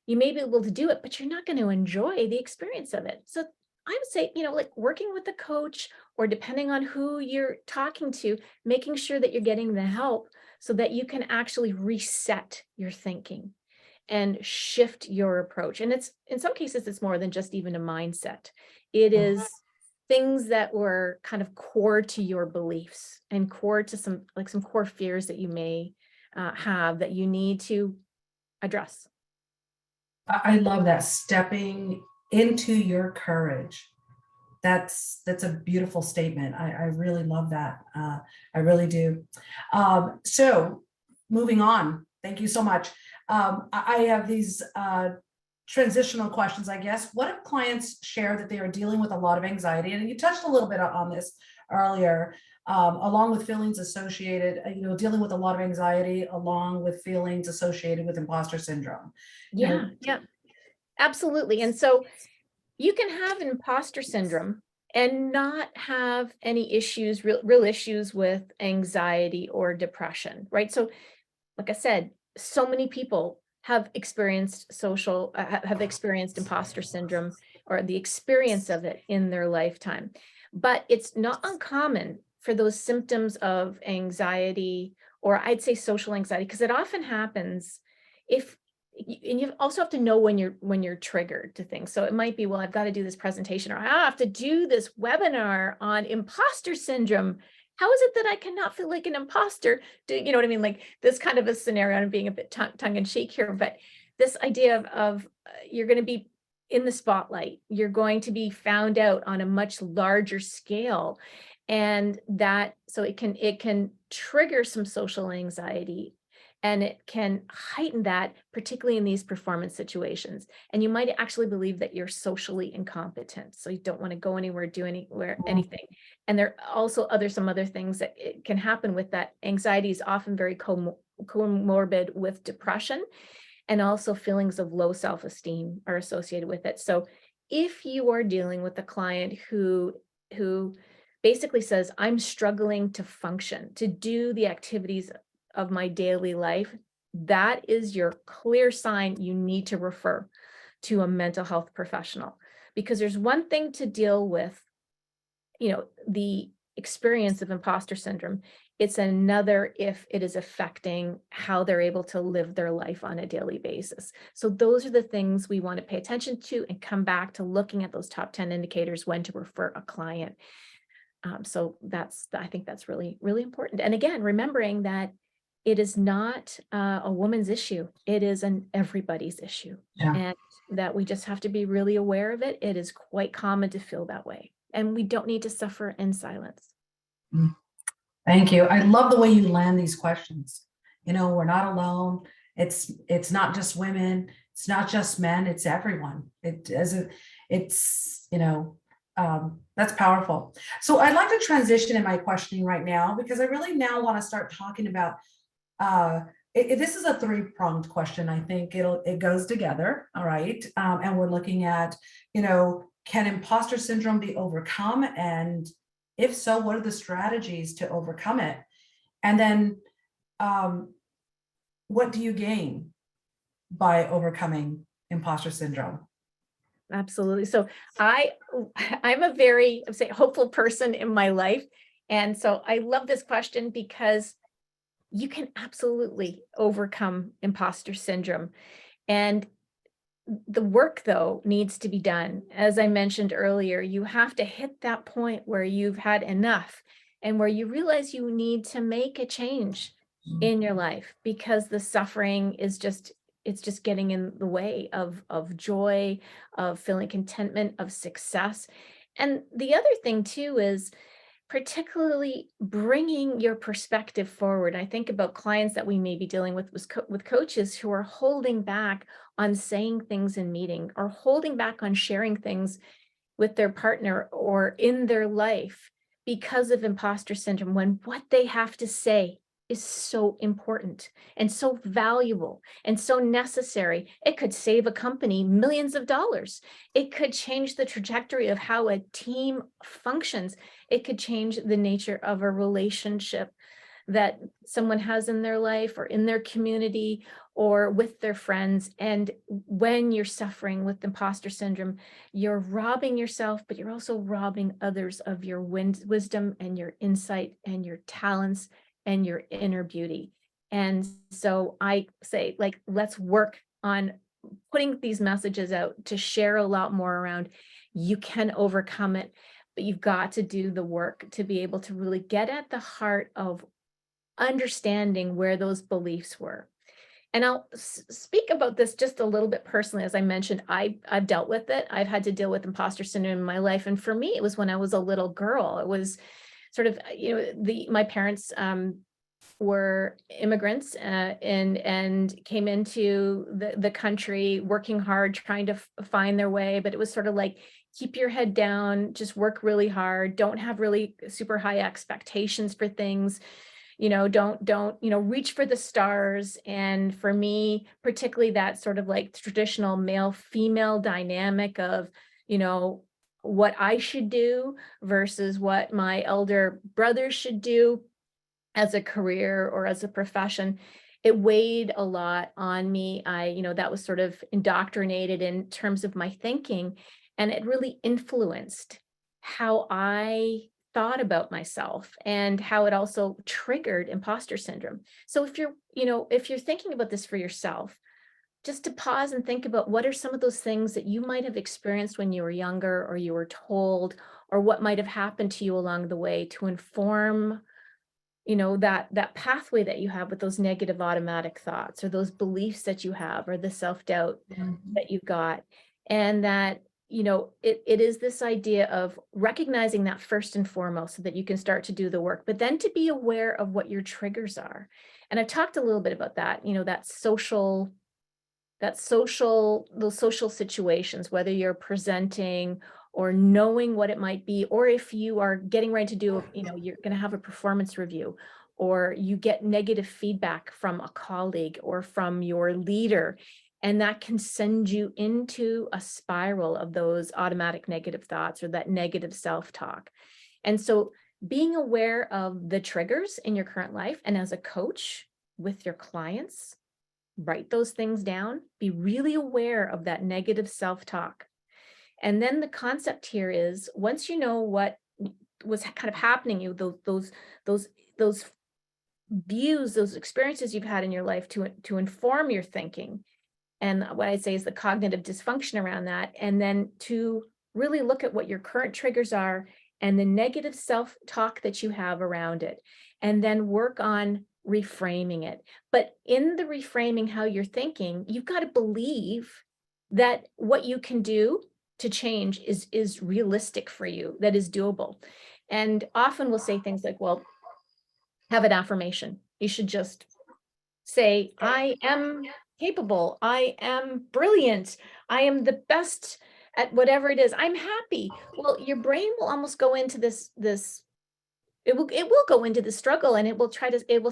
You may be able to do it, but you're not going to enjoy the experience of it. So I would say, like working with a coach or depending on who you're talking to, making sure that you're getting the help so that you can actually reset your thinking and shift your approach. And it's in some cases, it's more than just even a mindset. It is things that were kind of core to your beliefs and core to some core fears that you may have that you need to address. I love that, stepping into your courage. That's a beautiful statement. I really love that. I really do. So moving on, thank you so much. I have these transitional questions, I guess. What if clients share that they are dealing with a lot of anxiety? And you touched a little bit on this earlier, along with feelings associated, dealing with a lot of anxiety, along with feelings associated with imposter syndrome. You Yeah, know, yeah, absolutely. And so you can have imposter syndrome and not have any issues, real issues with anxiety or depression, right? So, like I said, so many people have experienced have experienced imposter syndrome or the experience of it in their lifetime. But it's not uncommon for those symptoms of anxiety, or I'd say social anxiety, because it often happens if and you also have to know when you're triggered to things. So it might be, well, I've got to do this presentation or I have to do this webinar on imposter syndrome. How is it that I cannot feel like an imposter? You know what I mean? Like this kind of a scenario, and being a bit tongue in cheek here, but this idea of you're going to be in the spotlight, you're going to be found out on a much larger scale. And that, so it can trigger some social anxiety and it can heighten that, particularly in these performance situations. And you might actually believe that you're socially incompetent. So you don't want to go anywhere, do anything. And there are also some other things that it can happen with that. Anxiety is often very comorbid with depression, and also feelings of low self-esteem are associated with it. So if you are dealing with a client who basically says, I'm struggling to function, to do the activities of my daily life, that is your clear sign you need to refer to a mental health professional. Because there's one thing to deal with, the experience of imposter syndrome. It's another if it is affecting how they're able to live their life on a daily basis. So those are the things we want to pay attention to and come back to looking at those top 10 indicators when to refer a client. So I think that's really, really important. And again, remembering that it is not a woman's issue. It is an everybody's issue. Yeah. And that we just have to be really aware of it. It is quite common to feel that way. And we don't need to suffer in silence. Thank you. I love the way you land these questions. We're not alone. It's not just women. It's not just men. It's everyone. That's powerful. So I'd like to transition in my questioning right now, because I really now want to start talking about, this is a three-pronged question. I think it goes together. All right. And we're looking at, can imposter syndrome be overcome? And if so, what are the strategies to overcome it? And then what do you gain by overcoming imposter syndrome? Absolutely. So I'm a very, say, hopeful person in my life. And so I love this question because you can absolutely overcome imposter syndrome. And the work, though, needs to be done. As I mentioned earlier, you have to hit that point where you've had enough and where you realize you need to make a change in your life, because the suffering is it's just getting in the way of joy, of feeling contentment, of success. And the other thing too is particularly bringing your perspective forward. I think about clients that we may be dealing with coaches who are holding back on saying things in meeting, or holding back on sharing things with their partner or in their life because of imposter syndrome, when what they have to say is so important and so valuable and so necessary. It could save a company millions of dollars. It could change the trajectory of how a team functions. It could change the nature of a relationship that someone has in their life or in their community or with their friends. And when you're suffering with imposter syndrome, you're robbing yourself, but you're also robbing others of your wisdom and your insight and your talents and your inner beauty. And so I say, let's work on putting these messages out to share a lot more around you can overcome it, but you've got to do the work to be able to really get at the heart of understanding where those beliefs were. And I'll speak about this just a little bit personally. As I mentioned, I've dealt with it. I've had to deal with imposter syndrome in my life. And for me, it was when I was a little girl. It was sort of, my parents were immigrants and came into the country working hard, trying to find their way. But it was sort of like, keep your head down, just work really hard, don't have really super high expectations for things. Don't reach for the stars. And for me, particularly that sort of like traditional male female dynamic of, what I should do versus what my elder brothers should do as a career or as a profession, it weighed a lot on me. That was sort of indoctrinated in terms of my thinking, and it really influenced how I thought about myself and how it also triggered imposter syndrome. So if you're thinking about this for yourself, just to pause and think about what are some of those things that you might have experienced when you were younger, or you were told, or what might have happened to you along the way to inform that pathway that you have with those negative automatic thoughts, or those beliefs that you have, or the self-doubt that you've got. And that it is this idea of recognizing that first and foremost, so that you can start to do the work, but then to be aware of what your triggers are. And I've talked a little bit about that, those social situations, whether you're presenting or knowing what it might be, or if you are getting ready to do, you're going to have a performance review, or you get negative feedback from a colleague or from your leader, and that can send you into a spiral of those automatic negative thoughts or that negative self-talk. And so being aware of the triggers in your current life, and as a coach with your clients, write those things down, be really aware of that negative self-talk. And then the concept here is, once you know what was kind of happening, those views, those experiences you've had in your life to inform your thinking. And what I say is the cognitive dysfunction around that. And then to really look at what your current triggers are and the negative self-talk that you have around it, and then work on reframing it. But in the reframing how you're thinking, you've got to believe that what you can do to change is realistic for you, that is doable. And often we'll say things like, well, have an affirmation. You should just say, I am capable, I am brilliant, I am the best at whatever it is, I'm happy. Well, your brain will almost go into this, it will go into the struggle, and it will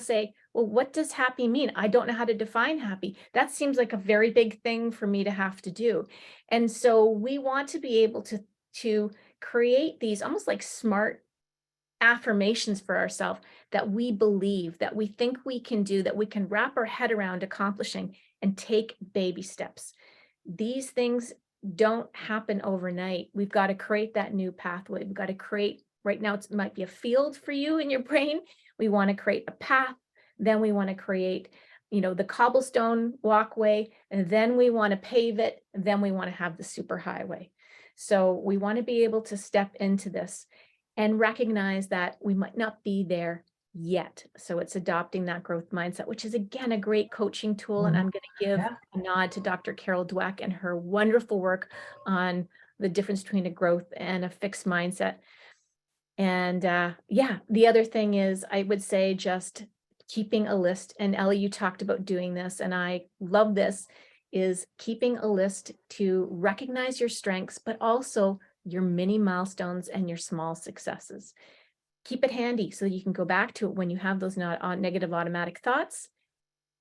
say, well, what does happy mean? I don't know how to define happy. That seems like a very big thing for me to have to do. And so we want to be able to create these almost like smart affirmations for ourselves that we believe, that we think we can do, that we can wrap our head around accomplishing, and take baby steps. These things don't happen overnight. We've got to create that new pathway. We've got to create, right now it might be a field for you in your brain. We want to create a path. Then we want to create, the cobblestone walkway, and then we want to pave it. Then we want to have the super highway. So we want to be able to step into this and recognize that we might not be there yet. So it's adopting that growth mindset, which is, again, a great coaching tool. And I'm going to give Yeah. a nod to Dr. Carol Dweck and her wonderful work on the difference between a growth and a fixed mindset. And yeah, the other thing is, I would say, just keeping a list. And Ellie, you talked about doing this, and I love this, is keeping a list to recognize your strengths, but also your mini milestones and your small successes. Keep it handy so that you can go back to it when you have those negative automatic thoughts,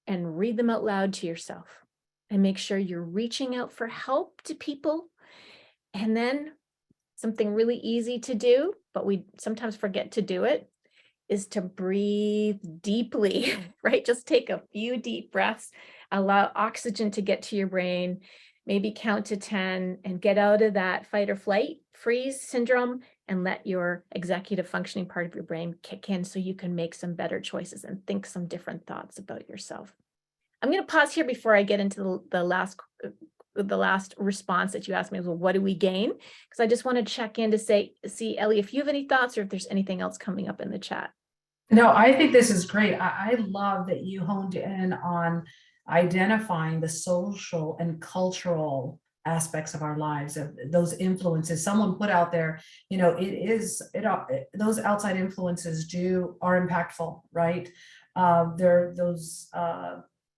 and read them out loud to yourself, and make sure you're reaching out for help to people. And then something really easy to do, but we sometimes forget to do it, is to breathe deeply, right? Just take a few deep breaths, allow oxygen to get to your brain, maybe count to 10, and get out of that fight or flight freeze syndrome, and let your executive functioning part of your brain kick in so you can make some better choices and think some different thoughts about yourself. I'm going to pause here before I get into the last response that you asked me, well, what do we gain? Because I just want to check in to see, Ellie, if you have any thoughts, or if there's anything else coming up in the chat. No, I think this is great. I love that you honed in on identifying the social and cultural aspects of our lives, of those influences. Someone put out there, those outside influences are impactful, right?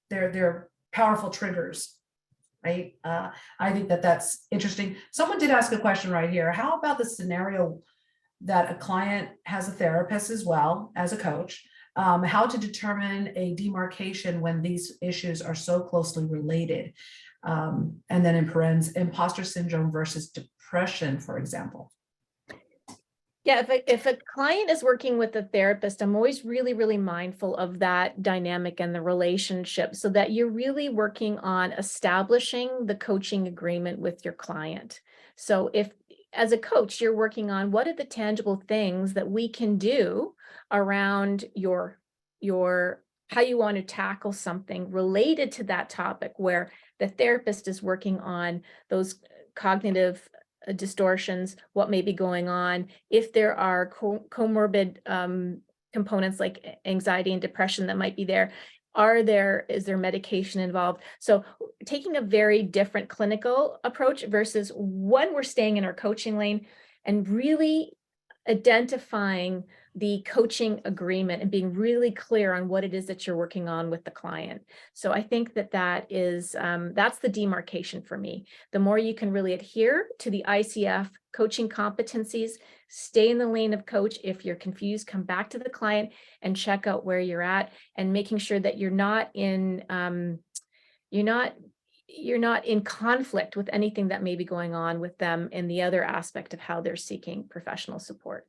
They're powerful triggers, right? I think that's interesting. Someone did ask a question right here. How about the scenario that a client has a therapist as well as a coach? How to determine a demarcation when these issues are so closely related? And then in parentheses, imposter syndrome versus depression, for example. Yeah, if a client is working with a therapist, I'm always really, really mindful of that dynamic and the relationship, so that you're really working on establishing the coaching agreement with your client. So if, as a coach, you're working on what are the tangible things that we can do around your how you want to tackle something related to that topic, where the therapist is working on those cognitive distortions, what may be going on, if there are comorbid components like anxiety and depression that might be there. Is there medication involved? So taking a very different clinical approach versus when we're staying in our coaching lane, and really identifying the coaching agreement and being really clear on what it is that you're working on with the client. So I think that is, that's the demarcation for me. The more you can really adhere to the ICF coaching competencies, stay in the lane of coach. If you're confused, come back to the client and check out where you're at, and making sure that you're not in conflict with anything that may be going on with them in the other aspect of how they're seeking professional support.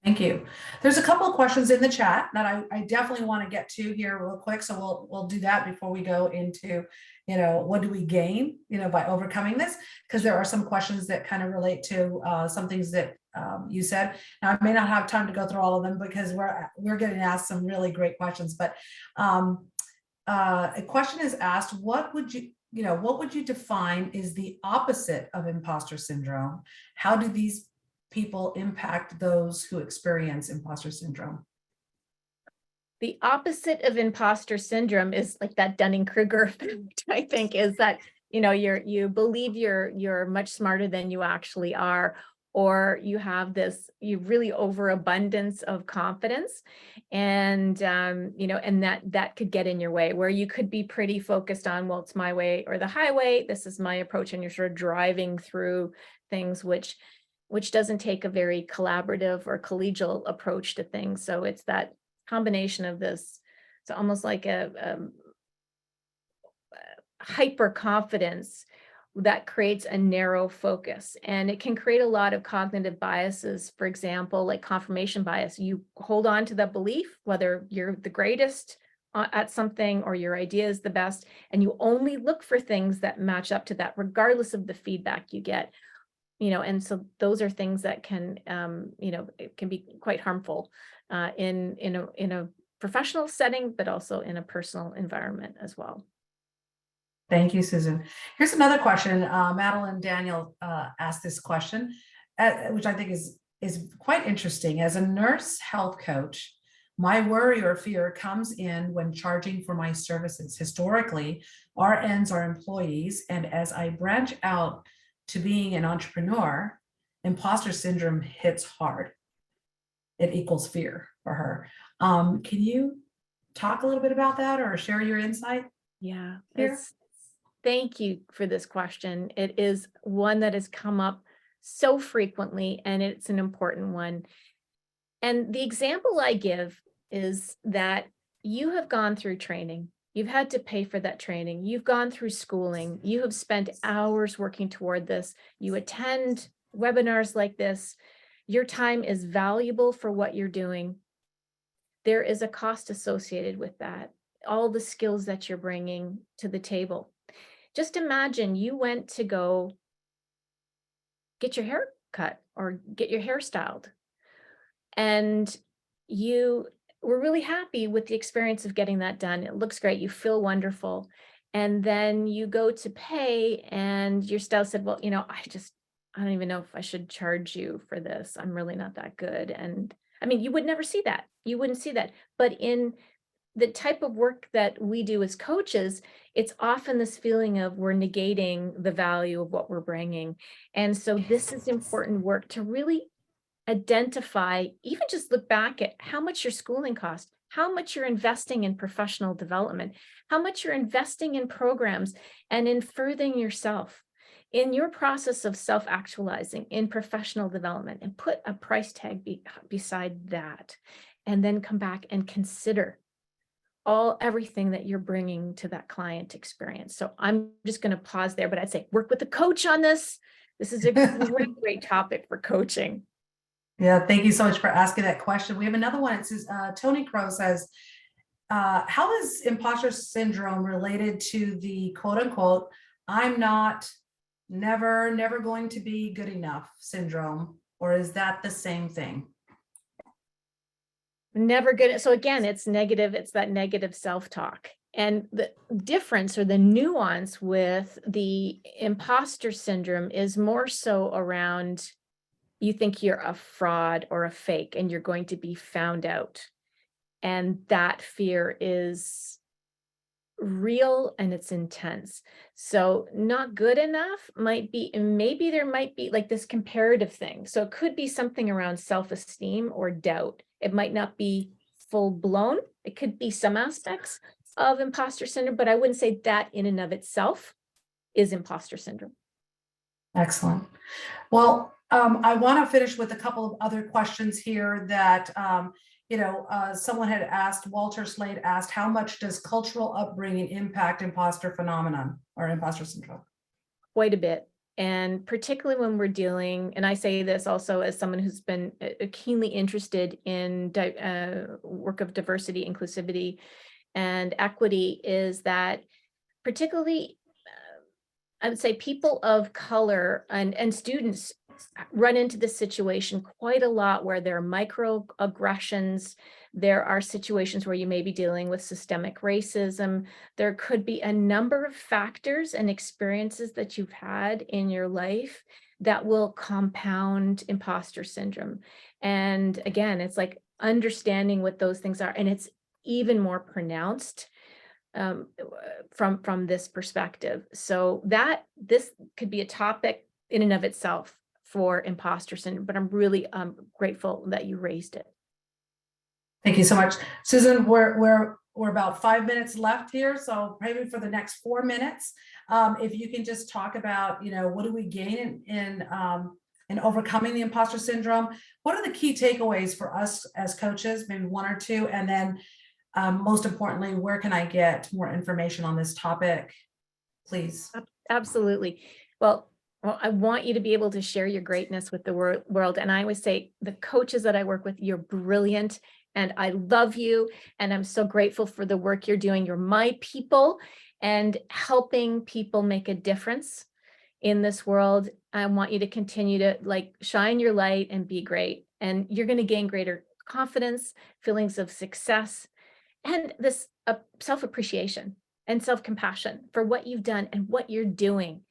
Thank you. There's a couple of questions in the chat that I definitely want to get to here real quick. So we'll do that before we go into, what do we gain, by overcoming this? Because there are some questions that kind of relate to some things that you said. Now, I may not have time to go through all of them because we're getting asked some really great questions. But a question is asked: what would you define is the opposite of imposter syndrome? How do these people impact those who experience imposter syndrome? The opposite of imposter syndrome is like that Dunning-Kruger effect, I think, is that, you believe you're much smarter than you actually are, or you have you really overabundance of confidence, and and that could get in your way, where you could be pretty focused on, well, it's my way or the highway, this is my approach, and you're sort of driving through things, which doesn't take a very collaborative or collegial approach to things. So it's that combination of this. It's almost like a hyper confidence that creates a narrow focus, and it can create a lot of cognitive biases. For example, like confirmation bias. You hold on to that belief, whether you're the greatest at something or your idea is the best, and you only look for things that match up to that, regardless of the feedback you get. And so those are things that can, it can be quite harmful in a professional setting, but also in a personal environment as well. Thank you, Susan. Here's another question. Madeline Daniel asked this question, which I think is quite interesting. As a nurse health coach, my worry or fear comes in when charging for my services. Historically, RNs are employees, and as I branch out to being an entrepreneur, imposter syndrome hits hard. It equals fear for her. Can you talk a little bit about that or share your insight? Yeah, here? Thank you for this question. It is one that has come up so frequently, and it's an important one. And the example I give is that you have gone through training. You've had to pay for that training. You've gone through schooling. You have spent hours working toward this. You attend webinars like this. Your time is valuable for what you're doing. There is a cost associated with that, all the skills that you're bringing to the table. Just imagine you went to go get your hair cut or get your hair styled, and you were really happy with the experience of getting that done. It looks great. You feel wonderful. And then you go to pay, and your stylist said, well, I don't even know if I should charge you for this. I'm really not that good. And I mean, you would never see that. You wouldn't see that. But in the type of work that we do as coaches, it's often this feeling of we're negating the value of what we're bringing. And so this is important work to really identify, even just look back at how much your schooling cost, how much you're investing in professional development, how much you're investing in programs and in furthering yourself in your process of self-actualizing in professional development, and put a price tag beside that, and then come back and consider everything that you're bringing to that client experience. So I'm just going to pause there, but I'd say work with a coach on this. This is a great topic for coaching. Yeah, thank you so much for asking that question. We have another one. It says, Tony Crow says, how is imposter syndrome related to the quote unquote, I'm never going to be good enough syndrome? Or is that the same thing? Never good. So again, it's negative. It's that negative self-talk. And the difference or the nuance with the imposter syndrome is more so around, you think you're a fraud or a fake and you're going to be found out. And that fear is real and it's intense. So not good enough might be, and maybe there might be like this comparative thing. So it could be something around self-esteem or doubt. It might not be full blown. It could be some aspects of imposter syndrome, but I wouldn't say that in and of itself is imposter syndrome. Excellent. Well, I want to finish with a couple of other questions here that, someone had asked, Walter Slade asked, how much does cultural upbringing impact imposter phenomenon or imposter syndrome? Quite a bit. And particularly when we're dealing, and I say this also as someone who's been keenly interested in work of diversity, inclusivity, and equity, is that particularly I would say people of color and students run into this situation quite a lot, where there are microaggressions. There are situations where you may be dealing with systemic racism. There could be a number of factors and experiences that you've had in your life that will compound imposter syndrome. And again, it's like understanding what those things are, and it's even more pronounced from this perspective. So that this could be a topic in and of itself for imposter syndrome, but I'm really grateful that you raised it. Thank you so much, Susan. We're about 5 minutes left here, so maybe for the next 4 minutes, if you can just talk about, what do we gain in overcoming the imposter syndrome? What are the key takeaways for us as coaches? Maybe one or two, and then most importantly, where can I get more information on this topic, please? Absolutely. Well, I want you to be able to share your greatness with the world. And I always say, the coaches that I work with, you're brilliant, and I love you. And I'm so grateful for the work you're doing. You're my people, and helping people make a difference in this world. I want you to continue to shine your light and be great. And you're going to gain greater confidence, feelings of success, and this self-appreciation and self-compassion for what you've done and what you're doing.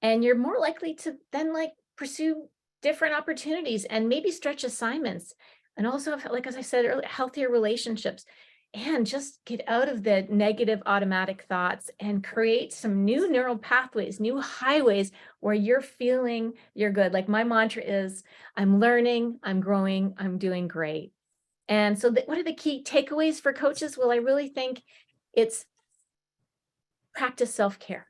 And you're more likely to then pursue different opportunities and maybe stretch assignments, and also, as I said earlier, healthier relationships, and just get out of the negative automatic thoughts and create some new neural pathways, new highways where you're feeling you're good. Like my mantra is, I'm learning, I'm growing, I'm doing great. And so what are the key takeaways for coaches? Well, I really think it's practice self-care.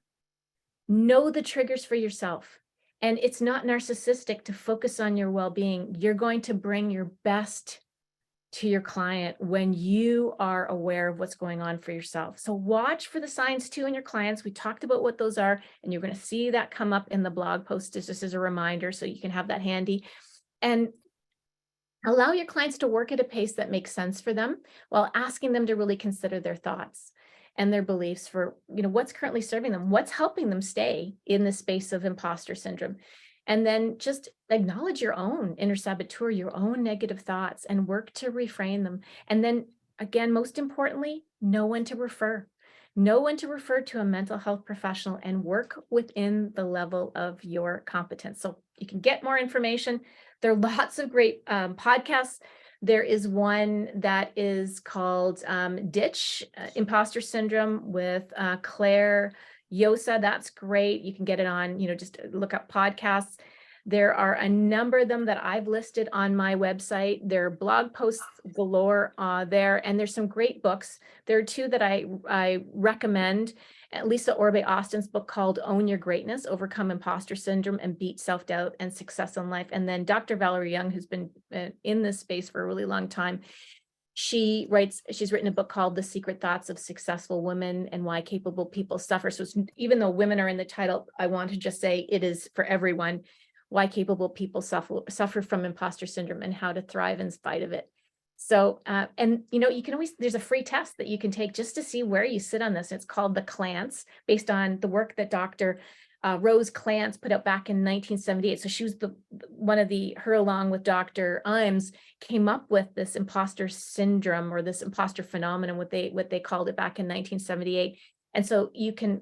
Know the triggers for yourself. And it's not narcissistic to focus on your well-being. You're going to bring your best to your client when you are aware of what's going on for yourself. So watch for the signs too in your clients. We talked about what those are, and you're going to see that come up in the blog post just as a reminder, so you can have that handy. And allow your clients to work at a pace that makes sense for them, while asking them to really consider their thoughts and their beliefs for, what's currently serving them, what's helping them stay in the space of imposter syndrome. And then just acknowledge your own inner saboteur, your own negative thoughts, and work to reframe them. And then again, most importantly, know when to refer. Know when to refer to a mental health professional and work within the level of your competence. So you can get more information. There are lots of great podcasts. There is one that is called Ditch Imposter Syndrome with Claire Yosa. That's great. You can get it on, just look up podcasts. There are a number of them that I've listed on my website. There are blog posts galore there, and there's some great books. There are two that I recommend. Lisa Orbe Austin's book called Own Your Greatness, Overcome Imposter Syndrome and Beat Self-Doubt and Success in Life. And then Dr. Valerie Young, who's been in this space for a really long time, she's written a book called The Secret Thoughts of Successful Women and Why Capable People Suffer. So even though women are in the title, I want to just say it is for everyone. Why capable people suffer from imposter syndrome and how to thrive in spite of it. So, and you can always, there's a free test that you can take just to see where you sit on this. It's called the Clance, based on the work that Dr. Rose Clance put out back in 1978. So she was her along with Dr. Imes came up with this imposter syndrome, or this imposter phenomenon, what they called it back in 1978. And so you can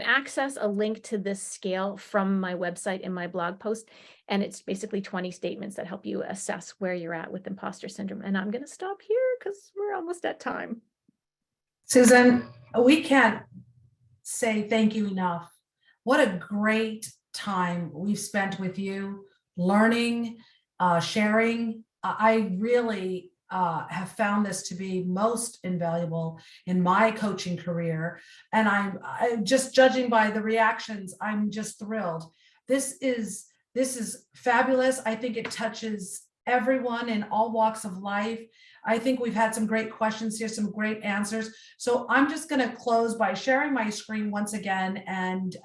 access a link to this scale from my website in my blog post. And it's basically 20 statements that help you assess where you're at with imposter syndrome. And I'm going to stop here because we're almost at time. Susan, we can't say thank you enough. What a great time we've spent with you, learning, sharing. I really have found this to be most invaluable in my coaching career. And I'm just judging by the reactions, I'm just thrilled. This is fabulous. I think it touches everyone in all walks of life. I think we've had some great questions here, some great answers. So I'm just going to close by sharing my screen once again. And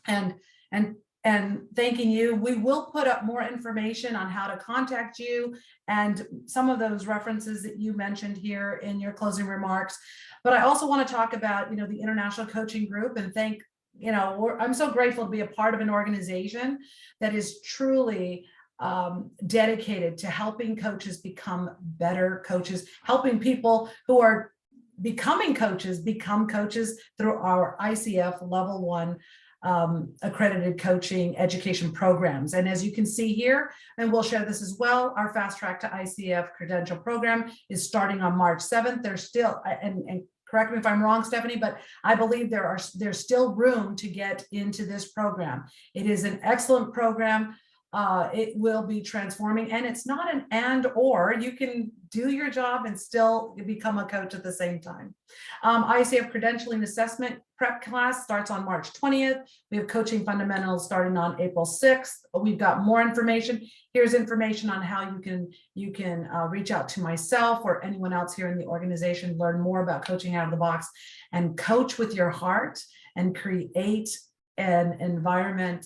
and and and thanking you. We will put up more information on how to contact you and some of those references that you mentioned here in your closing remarks. But I also want to talk about, the International Coaching Group, and I'm so grateful to be a part of an organization that is truly dedicated to helping coaches become better coaches, helping people who are becoming coaches become coaches through our ICF Level 1 accredited coaching education programs. And as you can see here, and we'll share this as well, our Fast Track to ICF credential program is starting on March 7th. There's still, and correct me if I'm wrong, Stephanie, but I believe there's still room to get into this program. It is an excellent program. It will be transforming, and it's not an and or. You can do your job and still become a coach at the same time. ICF credentialing assessment prep class starts on March 20th. We have coaching fundamentals starting on April 6th. We've got more information. Here's information on how you can reach out to myself or anyone else here in the organization, learn more about coaching out of the box and coach with your heart and create an environment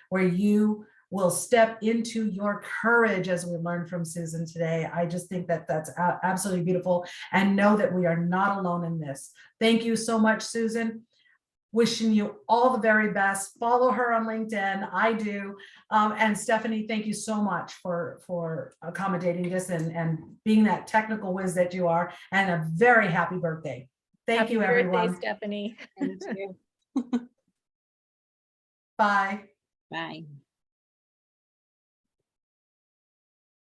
where you will step into your courage, as we learned from Susan today. I just think that that's absolutely beautiful, and know that we are not alone in this. Thank you so much, Susan. Wishing you all the very best. Follow her on LinkedIn. I do. And Stephanie, thank you so much for accommodating this and being that technical whiz that you are, and a very happy birthday. Thank you, everyone. Happy birthday, Stephanie. Thank you. Bye. Bye.